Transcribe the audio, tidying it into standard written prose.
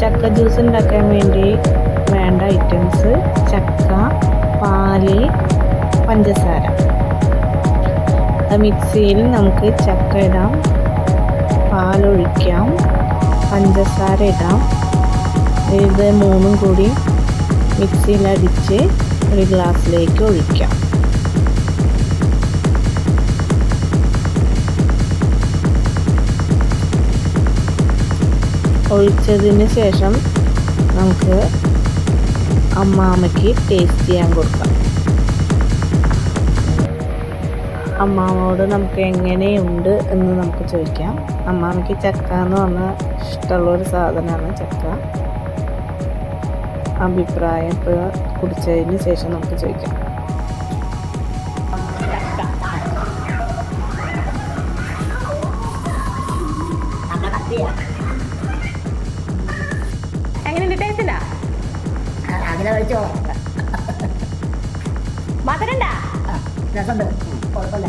ചക്ക ജ്യൂസ് ഉണ്ടാക്കാൻ വേണ്ടി വേണ്ട ഐറ്റംസ്: ചക്ക, പാല്, പഞ്ചസാര. മിക്സിയിൽ നമുക്ക് ചക്ക ഇടാം, പാലൊഴിക്കാം, പഞ്ചസാര ഇടാം. ഇത് മൂന്നും കൂടി മിക്സിയിൽ അടിച്ച് ഒരു ഗ്ലാസ്സിലേക്ക് ഒഴിക്കാം. ഒഴിച്ചതിന് ശേഷം നമുക്ക് അമ്മാമ്മയ്ക്ക് ടേസ്റ്റ് ചെയ്യാൻ കൊടുക്കാം. അമ്മാമ്മയോട് നമുക്ക് എങ്ങനെയുണ്ട് എന്ന് നമുക്ക് ചോദിക്കാം. അമ്മാമ്മയ്ക്ക് ചക്ക എന്ന് പറഞ്ഞാൽ ഇഷ്ടമുള്ളൊരു സാധനമാണ് ചക്ക. അഭിപ്രായം ഇപ്പോൾ കുടിച്ചതിന് ശേഷം നമുക്ക് ചോദിക്കാം. എങ്ങനെയുണ്ട്? ടേസ്റ്റ് ഉണ്ടാ? അങ്ങനെ കഴിച്ചോ. മധുരണ്ടാ? രസമുണ്ട്, കുഴപ്പമില്ല.